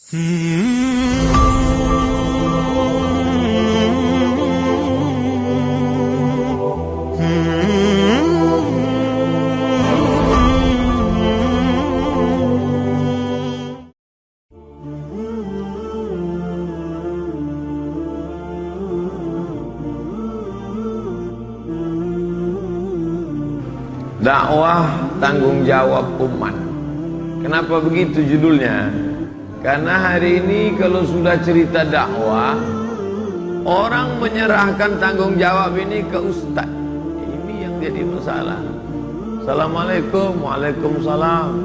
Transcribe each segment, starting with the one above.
Dakwah tanggung jawab umat. Kenapa begitu judulnya? Karena hari ini kalau sudah cerita dakwah, orang menyerahkan tanggung jawab ini ke ustaz. Ini yang jadi masalah. Assalamualaikum, waalaikumsalam.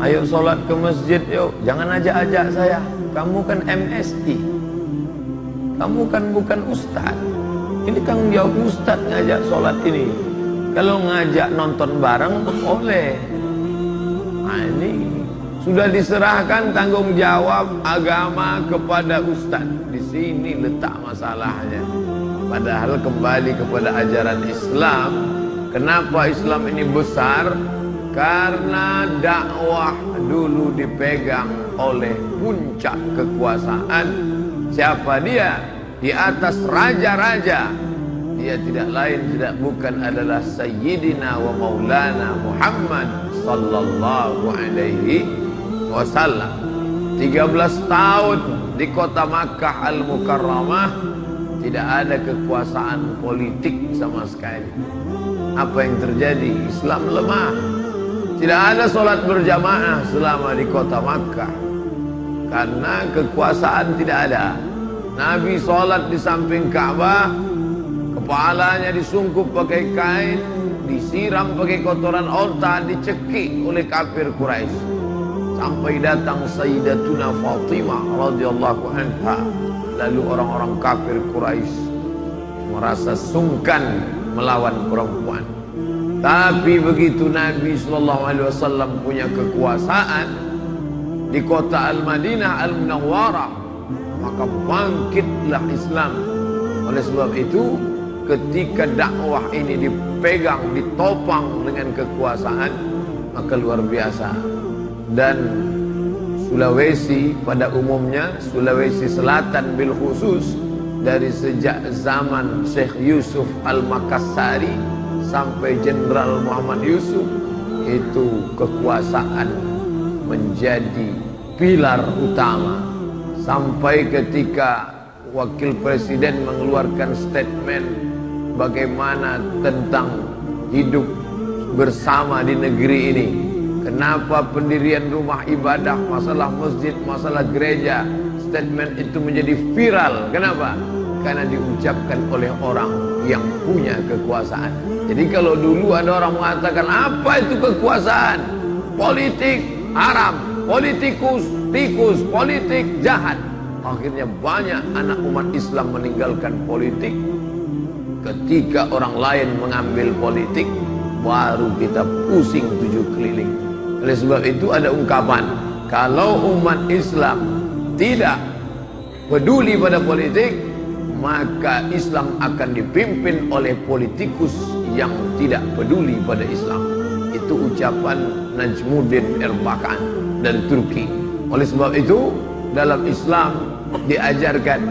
Ayo sholat ke masjid yuk. Jangan ajak-ajak saya. Kamu kan MSI. Kamu kan bukan ustaz. Ini tanggung jawab ustaz ngajak sholat ini. Kalau ngajak nonton bareng boleh. Nah ini sudah diserahkan tanggung jawab agama kepada ustaz. Di sini letak masalahnya. Padahal kembali kepada ajaran Islam. Kenapa Islam ini besar? Karena dakwah dulu dipegang oleh puncak kekuasaan. Siapa dia? Di atas raja-raja. Dia tidak lain tidak bukan adalah Sayyidina wa Maulana Muhammad sallallahu alaihi wasallam. 13 tahun di kota Makkah Al-Mukarramah tidak ada kekuasaan politik sama sekali. Apa yang terjadi? Islam lemah. Tidak ada solat berjamaah selama di kota Makkah karena kekuasaan tidak ada. Nabi solat di samping Ka'bah, kepalanya disungkup pakai kain, disiram pakai kotoran onta, dicekik oleh kafir Quraisy. Sampai datang Sayyidatuna Fatimah radhiyallahu anha. Lalu orang-orang kafir Quraisy merasa sungkan melawan perempuan. Tapi begitu Nabi SAW punya kekuasaan di kota Al-Madinah Al-Munawwarah, maka bangkitlah Islam. Oleh sebab itu, ketika dakwah ini dipegang, ditopang dengan kekuasaan, maka luar biasa. Dan Sulawesi pada umumnya, Sulawesi Selatan bil khusus, dari sejak zaman Syekh Yusuf Al-Makassari sampai Jenderal Muhammad Yusuf, itu kekuasaan menjadi pilar utama. Sampai ketika Wakil Presiden mengeluarkan statement bagaimana tentang hidup bersama di negeri ini. Kenapa pendirian rumah ibadah, masalah masjid, masalah gereja, statement itu menjadi viral. Kenapa? Karena diucapkan oleh orang yang punya kekuasaan. Jadi kalau dulu ada orang mengatakan apa itu kekuasaan? Politik haram, politikus, tikus, politik jahat. Akhirnya banyak anak umat Islam meninggalkan politik. Ketika orang lain mengambil politik, baru kita pusing 7 keliling. Oleh sebab itu ada ungkapan, kalau umat Islam tidak peduli pada politik, maka Islam akan dipimpin oleh politikus yang tidak peduli pada Islam. Itu ucapan Najmuddin Erbakan dari Turki. Oleh sebab itu dalam Islam diajarkan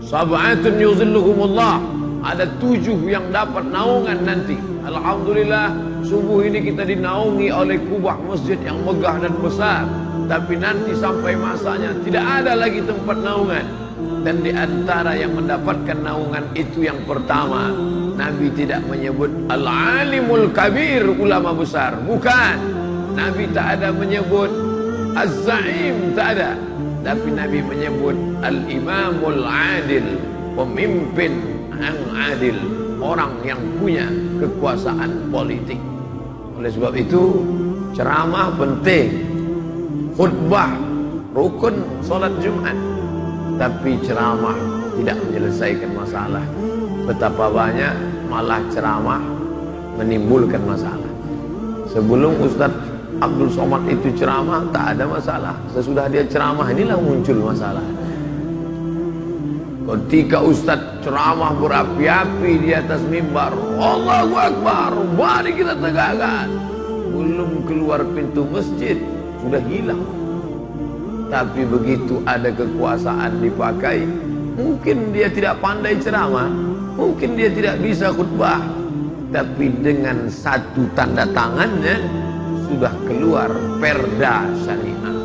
sab'atun yuzilluhumullah, ada 7 yang dapat naungan nanti. Alhamdulillah subuh ini kita dinaungi oleh kubah masjid yang megah dan besar. Tapi nanti sampai masanya tidak ada lagi tempat naungan. Dan di antara yang mendapatkan naungan itu yang pertama, Nabi tidak menyebut al-alimul kabir, ulama besar, bukan. Nabi tak ada menyebut az-za'im, tak ada. Tapi Nabi menyebut al-imamul adil, pemimpin yang adil, orang yang punya kekuasaan politik. Oleh sebab itu ceramah penting, khutbah rukun solat Jumat. Tapi ceramah tidak menyelesaikan masalah. Betapa banyak malah ceramah menimbulkan masalah. Sebelum Ustaz Abdul Somad itu ceramah tak ada masalah. Sesudah dia ceramah inilah muncul masalah. Ketika Ustaz ceramah berapi-api di atas mimbar, Allahu Akbar, mari kita tegakkan. Belum keluar pintu masjid sudah hilang. Tapi begitu ada kekuasaan dipakai, mungkin dia tidak pandai ceramah, mungkin dia tidak bisa khutbah, tapi dengan satu tanda tangannya sudah keluar perda syariat.